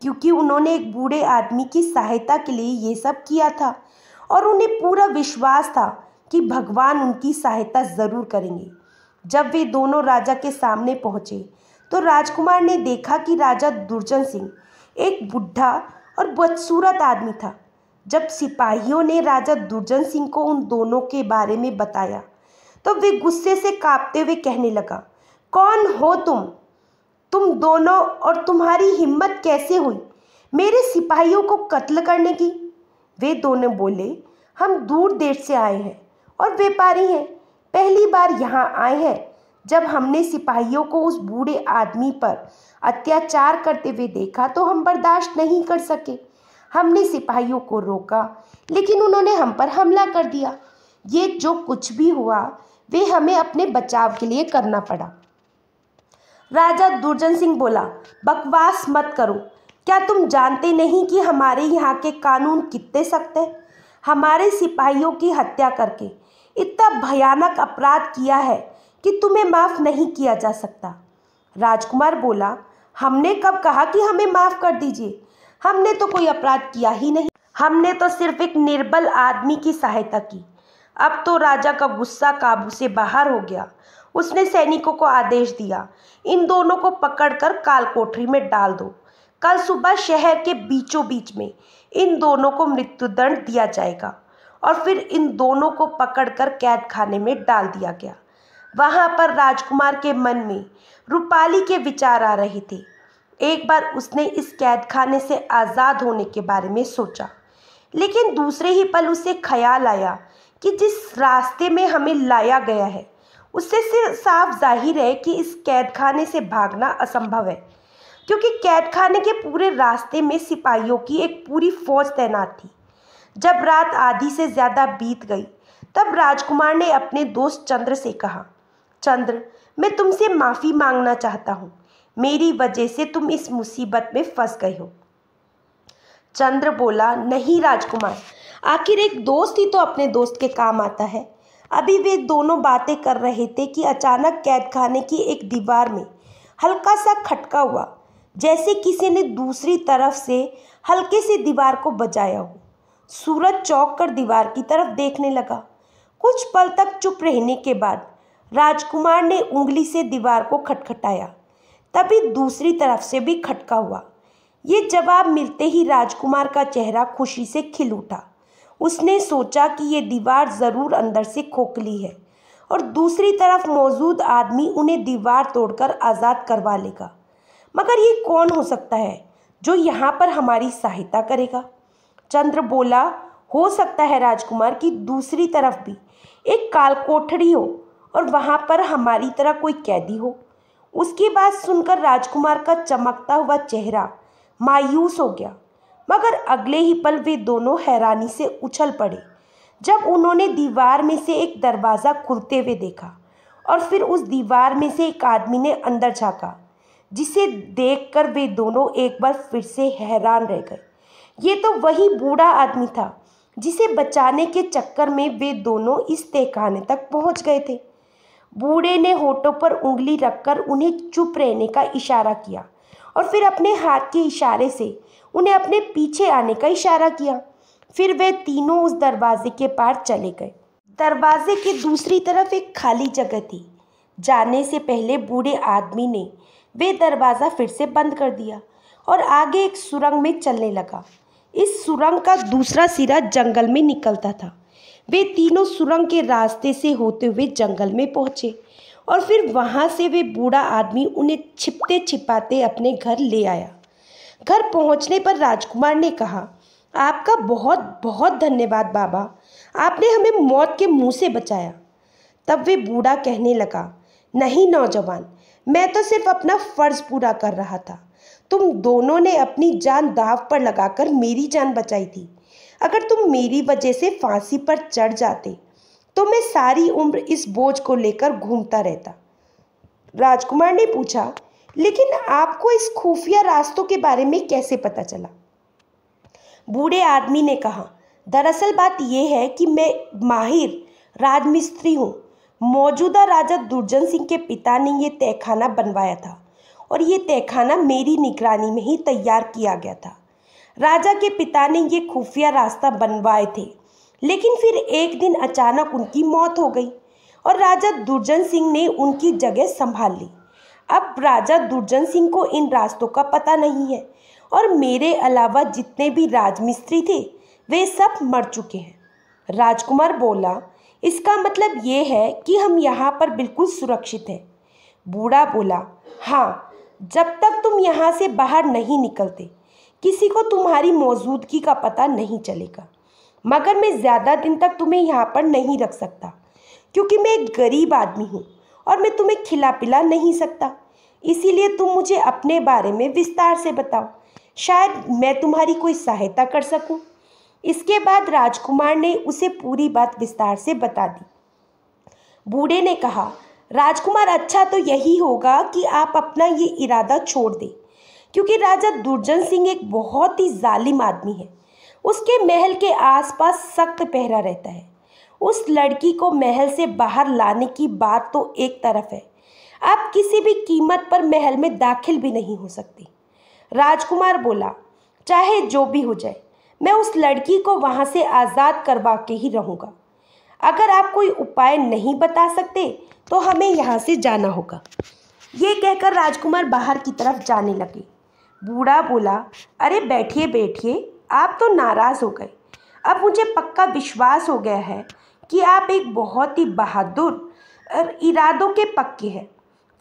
क्योंकि उन्होंने एक बूढ़े आदमी की सहायता के लिए ये सब किया था और उन्हें पूरा विश्वास था कि भगवान उनकी सहायता ज़रूर करेंगे। जब वे दोनों राजा के सामने पहुँचे तो राजकुमार ने देखा कि राजा दुर्जन सिंह एक बुढ़ा और बदसूरत आदमी था। जब सिपाहियों ने राजा दुर्जन सिंह को उन दोनों के बारे में बताया तो वे गुस्से से कांपते हुए कहने लगा, कौन हो तुम दोनों, और तुम्हारी हिम्मत कैसे हुई मेरे सिपाहियों को कत्ल करने की? वे दोनों बोले, हम दूर देश से आए हैं और व्यापारी हैं। पहली बार यहाँ आए हैं। जब हमने सिपाहियों को उस बूढ़े आदमी पर अत्याचार करते हुए देखा तो हम बर्दाश्त नहीं कर सके। हमने सिपाहियों को रोका, लेकिन उन्होंने हम पर हमला कर दिया। ये जो कुछ भी हुआ वे हमें अपने बचाव के लिए करना पड़ा। राजा दुर्जन सिंह बोला, बकवास मत करो। क्या तुम जानते नहीं कि हमारे यहाँ के कानून कितने सख्त हैं? हमारे सिपाहियों की हत्या करके इतना भयानक अपराध किया है कि तुम्हें माफ़ नहीं किया जा सकता। राजकुमार बोला, हमने कब कहा कि हमें माफ़ कर दीजिए? हमने तो कोई अपराध किया ही नहीं। हमने तो सिर्फ एक निर्बल आदमी की सहायता की। अब तो राजा का गुस्सा काबू से बाहर हो गया। उसने सैनिकों को आदेश दिया, इन दोनों को पकड़कर काल कोठरी में डाल दो। कल सुबह शहर के बीचों बीच में इन दोनों को मृत्युदंड दिया जाएगा। और फिर इन दोनों को पकड़कर कैद खाने में डाल दिया गया। वहाँ पर राजकुमार के मन में रूपाली के विचार आ रहे थे। एक बार उसने इस कैद खाने से आज़ाद होने के बारे में सोचा, लेकिन दूसरे ही पल उसे ख्याल आया कि जिस रास्ते में हमें लाया गया है उससे साफ जाहिर है कि इस कैद खाने से भागना असंभव है, क्योंकि कैद खाने के पूरे रास्ते में सिपाहियों की एक पूरी फौज तैनात थी। जब रात आधी से ज़्यादा बीत गई तब राजकुमार ने अपने दोस्त चंद्र से कहा, चंद्र, मैं तुमसे माफ़ी मांगना चाहता हूँ। मेरी वजह से तुम इस मुसीबत में फंस गए हो। चंद्र बोला, नहीं राजकुमार, आखिर एक दोस्त ही तो अपने दोस्त के काम आता है। अभी वे दोनों बातें कर रहे थे कि अचानक कैद खाने की एक दीवार में हल्का सा खटका हुआ, जैसे किसी ने दूसरी तरफ से हल्के से दीवार को बजाया हो। सूरज चौंक कर दीवार की तरफ देखने लगा। कुछ पल तक चुप रहने के बाद राजकुमार ने उंगली से दीवार को खटखटाया। तभी दूसरी तरफ से भी खटका हुआ। ये जवाब मिलते ही राजकुमार का चेहरा खुशी से खिल उठा। उसने सोचा कि ये दीवार ज़रूर अंदर से खोखली है और दूसरी तरफ मौजूद आदमी उन्हें दीवार तोड़कर आज़ाद करवा लेगा। मगर ये कौन हो सकता है जो यहाँ पर हमारी सहायता करेगा? चंद्र बोला, हो सकता है राजकुमार कि दूसरी तरफ भी एक काल कोठरी हो और वहाँ पर हमारी तरह कोई कैदी हो। उसकी बात सुनकर राजकुमार का चमकता हुआ चेहरा मायूस हो गया। मगर अगले ही पल वे दोनों हैरानी से उछल पड़े जब उन्होंने दीवार में से एक दरवाज़ा खुलते हुए देखा और फिर उस दीवार में से एक आदमी ने अंदर झांका, जिसे देखकर वे दोनों एक बार फिर से हैरान रह गए। ये तो वही बूढ़ा आदमी था जिसे बचाने के चक्कर में वे दोनों इस तहखाने तक पहुंच गए थे। बूढ़े ने होठों पर उंगली रखकर उन्हें चुप रहने का इशारा किया और फिर अपने हाथ के इशारे से उन्हें अपने पीछे आने का इशारा किया। फिर वे तीनों उस दरवाजे के पार चले गए। दरवाजे की दूसरी तरफ एक खाली जगह थी। जाने से पहले बूढ़े आदमी ने वे दरवाज़ा फिर से बंद कर दिया और आगे एक सुरंग में चलने लगा। इस सुरंग का दूसरा सिरा जंगल में निकलता था। वे तीनों सुरंग के रास्ते से होते हुए जंगल में पहुँचे और फिर वहाँ से वे बूढ़ा आदमी उन्हें छिपते छिपाते अपने घर ले आया। घर पहुँचने पर राजकुमार ने कहा, आपका बहुत बहुत धन्यवाद बाबा, आपने हमें मौत के मुंह से बचाया। तब वे बूढ़ा कहने लगा, नहीं नौजवान, मैं तो सिर्फ अपना फ़र्ज़ पूरा कर रहा था। तुम दोनों ने अपनी जान दांव पर लगाकर मेरी जान बचाई थी। अगर तुम मेरी वजह से फांसी पर चढ़ जाते तो मैं सारी उम्र इस बोझ को लेकर घूमता रहता। राजकुमार ने पूछा, लेकिन आपको इस खुफिया रास्तों के बारे में कैसे पता चला? बूढ़े आदमी ने कहा, दरअसल बात यह है कि मैं माहिर राजमिस्त्री हूँ। मौजूदा राजा दुर्जन सिंह के पिता ने ये तहखाना बनवाया था और ये तहखाना मेरी निगरानी में ही तैयार किया गया था। राजा के पिता ने ये खुफिया रास्ता बनवाए थे, लेकिन फिर एक दिन अचानक उनकी मौत हो गई और राजा दुर्जन सिंह ने उनकी जगह संभाल ली। अब राजा दुर्जन सिंह को इन रास्तों का पता नहीं है और मेरे अलावा जितने भी राजमिस्त्री थे वे सब मर चुके हैं। राजकुमार बोला, इसका मतलब ये है कि हम यहाँ पर बिल्कुल सुरक्षित हैं। बूढ़ा बोला, हाँ, जब तक तुम यहाँ से बाहर नहीं निकलते किसी को तुम्हारी मौजूदगी का पता नहीं चलेगा। मगर मैं ज़्यादा दिन तक तुम्हें यहाँ पर नहीं रख सकता क्योंकि मैं एक गरीब आदमी हूँ और मैं तुम्हें खिला पिला नहीं सकता। इसीलिए तुम मुझे अपने बारे में विस्तार से बताओ, शायद मैं तुम्हारी कोई सहायता कर सकूं। इसके बाद राजकुमार ने उसे पूरी बात विस्तार से बता दी। बूढ़े ने कहा, राजकुमार, अच्छा तो यही होगा कि आप अपना ये इरादा छोड़ दें, क्योंकि राजा दुर्जन सिंह एक बहुत ही जालिम आदमी है। उसके महल के आसपास सख्त पहरा रहता है। उस लड़की को महल से बाहर लाने की बात तो एक तरफ है, आप किसी भी कीमत पर महल में दाखिल भी नहीं हो सकती। राजकुमार बोला, चाहे जो भी हो जाए, मैं उस लड़की को वहाँ से आज़ाद करवा के ही रहूँगा। अगर आप कोई उपाय नहीं बता सकते तो हमें यहाँ से जाना होगा। ये कहकर राजकुमार बाहर की तरफ जाने लगे। बूढ़ा बोला, अरे बैठिए बैठिए, आप तो नाराज़ हो गए। अब मुझे पक्का विश्वास हो गया है कि आप एक बहुत ही बहादुर और इरादों के पक्के हैं।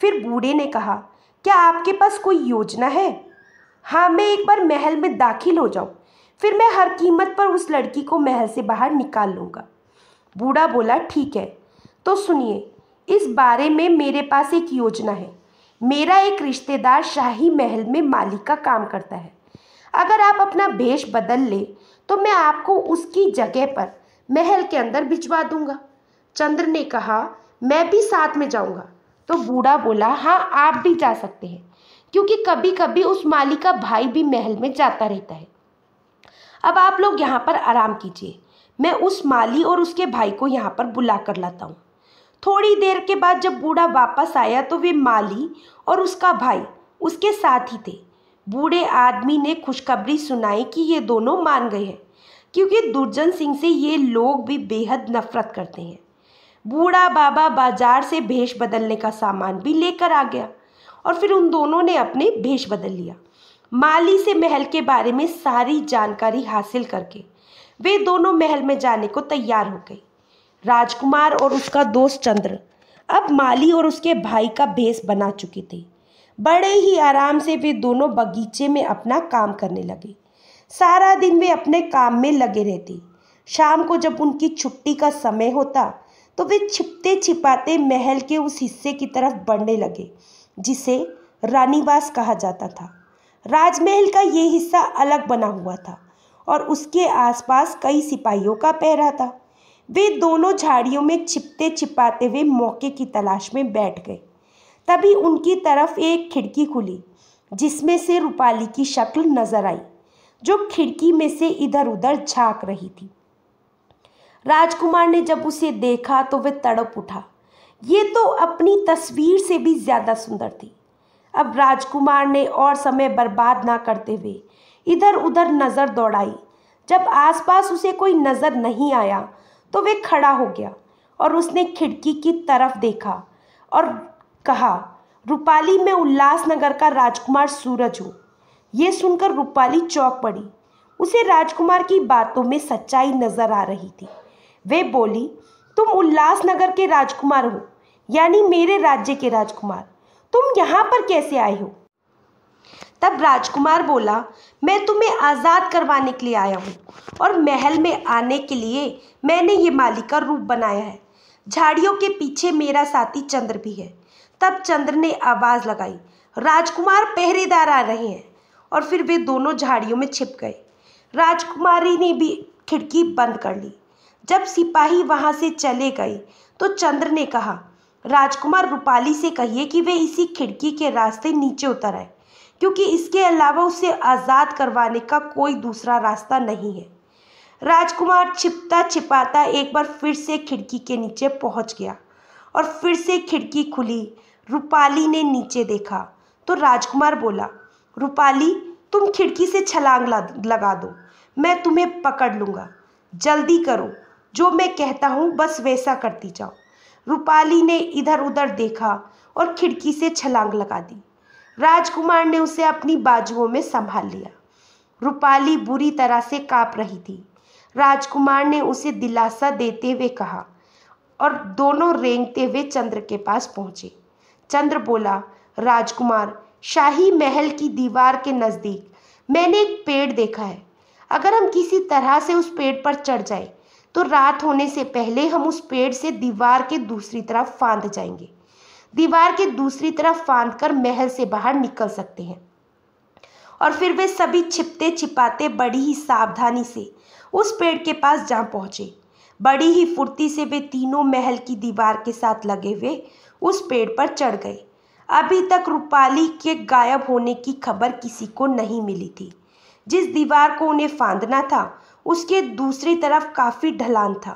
फिर बूढ़े ने कहा, क्या आपके पास कोई योजना है? हाँ, मैं एक बार महल में दाखिल हो जाऊँ, फिर मैं हर कीमत पर उस लड़की को महल से बाहर निकाल लूँगा। बूढ़ा बोला, ठीक है, तो सुनिए, इस बारे में मेरे पास एक योजना है। मेरा एक रिश्तेदार शाही महल में माली का काम करता है। अगर आप अपना भेष बदल ले तो मैं आपको उसकी जगह पर महल के अंदर भिजवा दूंगा। चंद्र ने कहा, मैं भी साथ में जाऊंगा। तो बूढ़ा बोला, हाँ, आप भी जा सकते हैं, क्योंकि कभी कभी उस माली का भाई भी महल में जाता रहता है। अब आप लोग यहाँ पर आराम कीजिए, मैं उस माली और उसके भाई को यहाँ पर बुला कर लाता हूँ। थोड़ी देर के बाद जब बूढ़ा वापस आया तो वे माली और उसका भाई उसके साथ ही थे। बूढ़े आदमी ने खुशखबरी सुनाई कि ये दोनों मान गए हैं, क्योंकि दुर्जन सिंह से ये लोग भी बेहद नफरत करते हैं। बूढ़ा बाबा बाजार से भेष बदलने का सामान भी लेकर आ गया और फिर उन दोनों ने अपने भेष बदल लिया। माली से महल के बारे में सारी जानकारी हासिल करके वे दोनों महल में जाने को तैयार हो गए। राजकुमार और उसका दोस्त चंद्र अब माली और उसके भाई का भेष बना चुके थे। बड़े ही आराम से वे दोनों बगीचे में अपना काम करने लगे। सारा दिन वे अपने काम में लगे रहते। शाम को जब उनकी छुट्टी का समय होता तो वे छिपते छिपाते महल के उस हिस्से की तरफ बढ़ने लगे जिसे रानीवास कहा जाता था। राजमहल का ये हिस्सा अलग बना हुआ था और उसके आसपास कई सिपाहियों का पहरा था। वे दोनों झाड़ियों में छिपते छिपाते हुए मौके की तलाश में बैठ गए। तभी उनकी तरफ एक खिड़की खुली जिसमें से रूपाली की शक्ल नजर आई, जो खिड़की में से इधर उधर झांक रही थी। राजकुमार ने जब उसे देखा तो वह तड़प उठा। ये तो अपनी तस्वीर से भी ज्यादा सुंदर थी। अब राजकुमार ने और समय बर्बाद ना करते हुए इधर उधर नजर दौड़ाई। जब आसपास उसे कोई नजर नहीं आया तो वह खड़ा हो गया और उसने खिड़की की तरफ देखा और कहा, रूपाली, मैं उल्लासनगर का राजकुमार सूरज हूँ। ये सुनकर रूपाली चौंक पड़ी। उसे राजकुमार की बातों में सच्चाई नजर आ रही थी। वे बोली, तुम उल्लासनगर के राजकुमार हो, यानी मेरे राज्य के राजकुमार। तुम यहाँ पर कैसे आए हो? तब राजकुमार बोला, मैं तुम्हें आज़ाद करवाने के लिए आया हूँ और महल में आने के लिए मैंने ये माली का रूप बनाया है। झाड़ियों के पीछे मेरा साथी चंद्र भी है। तब चंद्र ने आवाज़ लगाई, राजकुमार, पहरेदार आ रहे हैं। और फिर वे दोनों झाड़ियों में छिप गए। राजकुमारी ने भी खिड़की बंद कर ली। जब सिपाही वहां से चले गए तो चंद्र ने कहा, राजकुमार, रूपाली से कहिए कि वे इसी खिड़की के रास्ते नीचे उतर आए, क्योंकि इसके अलावा उसे आज़ाद करवाने का कोई दूसरा रास्ता नहीं है। राजकुमार छिपता छिपाता एक बार फिर से खिड़की के नीचे पहुंच गया और फिर से खिड़की खुली। रूपाली ने नीचे देखा तो राजकुमार बोला, रूपाली, तुम खिड़की से छलांग लगा दो, मैं तुम्हें पकड़ लूँगा। जल्दी करो, जो मैं कहता हूँ बस वैसा करती जाओ। रूपाली ने इधर उधर देखा और खिड़की से छलांग लगा दी। राजकुमार ने उसे अपनी बाजुओं में संभाल लिया। रूपाली बुरी तरह से काँप रही थी। राजकुमार ने उसे दिलासा देते हुए कहा और दोनों रेंगते हुए चंद्र के पास पहुंचे। चंद्र बोला, राजकुमार, शाही महल की दीवार के नज़दीक मैंने एक पेड़ देखा है। अगर हम किसी तरह से उस पेड़ पर चढ़ जाए तो रात होने से पहले हम उस पेड़ से दीवार के दूसरी तरफ फांद जाएंगे। दीवार के दूसरी तरफ फांद कर महल से बाहर निकल सकते हैं। और फिर वे सभी छिपते छिपाते बड़ी ही सावधानी से उस पेड़ के पास जा पहुंचे। बड़ी ही फुर्ती से वे तीनों महल की दीवार के साथ लगे हुए उस पेड़ पर चढ़ गए। अभी तक रूपाली के गायब होने की खबर किसी को नहीं मिली थी। जिस दीवार को उन्हें फांदना था उसके दूसरी तरफ काफ़ी ढलान था।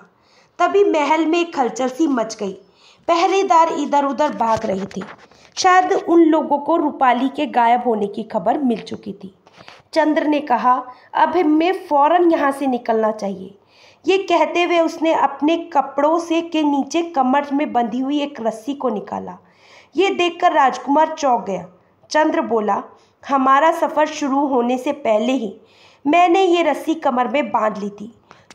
तभी महल में एक हलचल सी मच गई। पहरेदार इधर उधर भाग रहे थे। शायद उन लोगों को रूपाली के गायब होने की खबर मिल चुकी थी। चंद्र ने कहा, अब हमें फौरन यहाँ से निकलना चाहिए। ये कहते हुए उसने अपने कपड़ों से के नीचे कमर में बंधी हुई एक रस्सी को निकाला। ये देखकर राजकुमार चौंक गया। चंद्र बोला, हमारा सफ़र शुरू होने से पहले ही मैंने ये रस्सी कमर में बांध ली थी,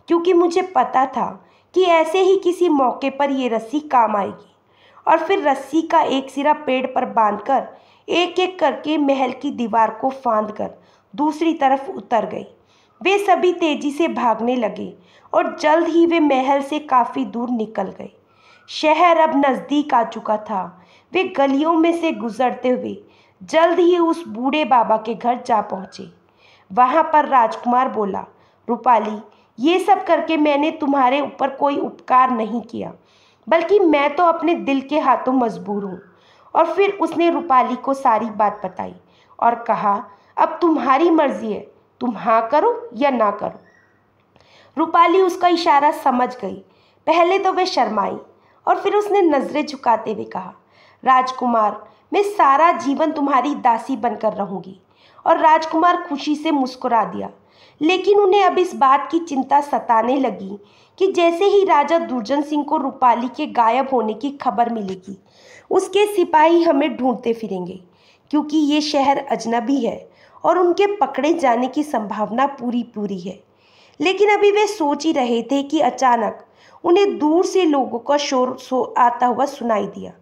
क्योंकि मुझे पता था कि ऐसे ही किसी मौके पर ये रस्सी काम आएगी। और फिर रस्सी का एक सिरा पेड़ पर बांधकर एक एक करके महल की दीवार को फांदकर दूसरी तरफ उतर गई। वे सभी तेजी से भागने लगे और जल्द ही वे महल से काफ़ी दूर निकल गए। शहर अब नज़दीक आ चुका था। वे गलियों में से गुजरते हुए जल्द ही उस बूढ़े बाबा के घर जा पहुँचे। वहाँ पर राजकुमार बोला, रूपाली, ये सब करके मैंने तुम्हारे ऊपर कोई उपकार नहीं किया, बल्कि मैं तो अपने दिल के हाथों मजबूर हूँ। और फिर उसने रूपाली को सारी बात बताई और कहा, अब तुम्हारी मर्जी है, तुम हाँ करो या ना करो। रूपाली उसका इशारा समझ गई। पहले तो वह शर्माई और फिर उसने नज़रें झुकाते हुए कहा, राजकुमार, मैं सारा जीवन तुम्हारी दासी बनकर रहूंगी। और राजकुमार खुशी से मुस्कुरा दिया। लेकिन उन्हें अब इस बात की चिंता सताने लगी कि जैसे ही राजा दुर्जन सिंह को रूपाली के गायब होने की खबर मिलेगी, उसके सिपाही हमें ढूंढते फिरेंगे, क्योंकि ये शहर अजनबी है और उनके पकड़े जाने की संभावना पूरी है। लेकिन अभी वे सोच ही रहे थे कि अचानक उन्हें दूर से लोगों का शोर आता हुआ सुनाई दिया।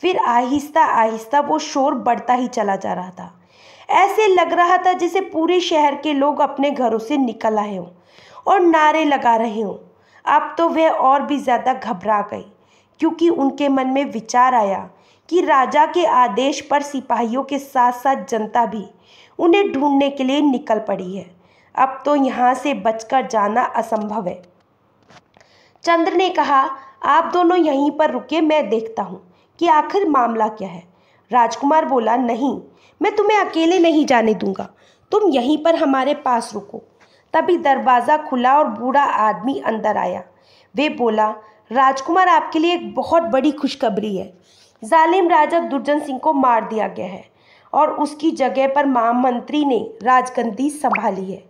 फिर आहिस्ता आहिस्ता वो शोर बढ़ता ही चला जा रहा था। ऐसे लग रहा था जैसे पूरे शहर के लोग अपने घरों से निकल आए हों और नारे लगा रहे हों। अब तो वह और भी ज़्यादा घबरा गई, क्योंकि उनके मन में विचार आया कि राजा के आदेश पर सिपाहियों के साथ साथ जनता भी उन्हें ढूंढने के लिए निकल पड़ी है। अब तो यहाँ से बचकर जाना असंभव है। चंद्र ने कहा, आप दोनों यहीं पर रुके, मैं देखता हूँ कि आखिर मामला क्या है। राजकुमार बोला, नहीं, मैं तुम्हें अकेले नहीं जाने दूंगा, तुम यहीं पर हमारे पास रुको। तभी दरवाज़ा खुला और बूढ़ा आदमी अंदर आया। वे बोला, राजकुमार, आपके लिए एक बहुत बड़ी खुशखबरी है। जालिम राजा दुर्जन सिंह को मार दिया गया है और उसकी जगह पर महामंत्री ने राजगद्दी संभाली है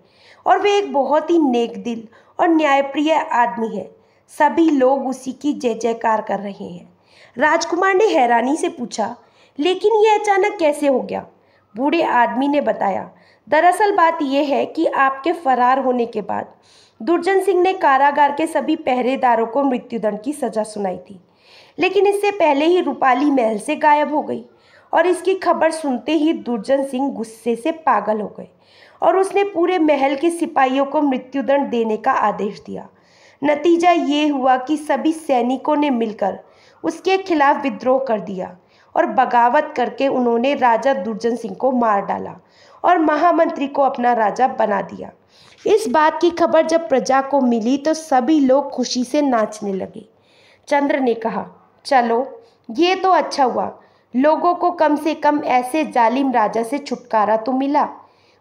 और वे एक बहुत ही नेक दिल और न्यायप्रिय आदमी है। सभी लोग उसी की जय जयकार कर रहे हैं। राजकुमार ने हैरानी से पूछा, लेकिन ये अचानक कैसे हो गया? बूढ़े आदमी ने बताया, दरअसल बात यह है कि आपके फरार होने के बाद दुर्जन सिंह ने कारागार के सभी पहरेदारों को मृत्युदंड की सजा सुनाई थी, लेकिन इससे पहले ही रूपाली महल से गायब हो गई और इसकी खबर सुनते ही दुर्जन सिंह गुस्से से पागल हो गए और उसने पूरे महल के सिपाहियों को मृत्युदंड देने का आदेश दिया। नतीजा ये हुआ कि सभी सैनिकों ने मिलकर उसके खिलाफ विद्रोह कर दिया और बगावत करके उन्होंने राजा दुर्जन सिंह को मार डाला और महामंत्री को अपना राजा बना दिया। इस बात की खबर जब प्रजा को मिली तो सभी लोग खुशी से नाचने लगे। चंद्र ने कहा, चलो ये तो अच्छा हुआ, लोगों को कम से कम ऐसे जालिम राजा से छुटकारा तो मिला।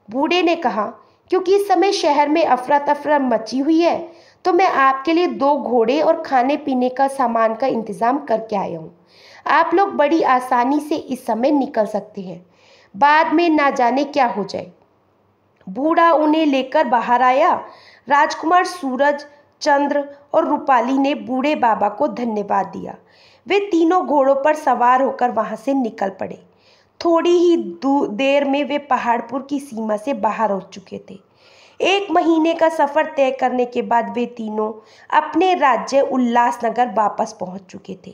बूढ़े ने कहा, क्योंकि इस समय शहर में अफरा तफरा मची हुई है तो मैं आपके लिए 2 घोड़े और खाने पीने का सामान का इंतज़ाम करके आया हूँ। आप लोग बड़ी आसानी से इस समय निकल सकते हैं, बाद में ना जाने क्या हो जाए। बूढ़ा उन्हें लेकर बाहर आया। राजकुमार सूरज, चंद्र और रूपाली ने बूढ़े बाबा को धन्यवाद दिया। वे तीनों घोड़ों पर सवार होकर वहां से निकल पड़े। थोड़ी ही देर में वे पहाड़पुर की सीमा से बाहर हो चुके थे। 1 महीने का सफ़र तय करने के बाद वे तीनों अपने राज्य उल्लासनगर वापस पहुंच चुके थे।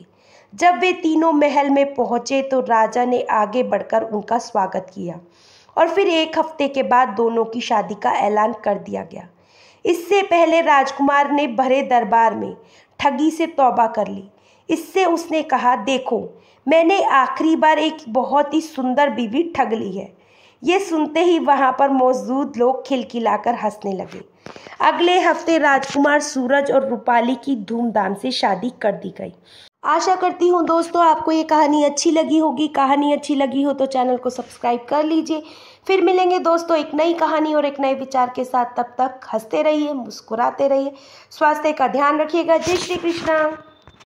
जब वे तीनों महल में पहुंचे तो राजा ने आगे बढ़कर उनका स्वागत किया और फिर 1 हफ्ते के बाद दोनों की शादी का ऐलान कर दिया गया। इससे पहले राजकुमार ने भरे दरबार में ठगी से तौबा कर ली। इससे उसने कहा, देखो, मैंने आखिरी बार एक बहुत ही सुंदर बीवी ठग ली है। ये सुनते ही वहाँ पर मौजूद लोग खिलखिलाकर हंसने लगे। अगले हफ्ते राजकुमार सूरज और रूपाली की धूमधाम से शादी कर दी गई। आशा करती हूँ दोस्तों आपको ये कहानी अच्छी लगी होगी। कहानी अच्छी लगी हो तो चैनल को सब्सक्राइब कर लीजिए। फिर मिलेंगे दोस्तों एक नई कहानी और एक नए विचार के साथ। तब तक हंसते रहिए, मुस्कुराते रहिए, स्वास्थ्य का ध्यान रखिएगा। जय श्री कृष्णा।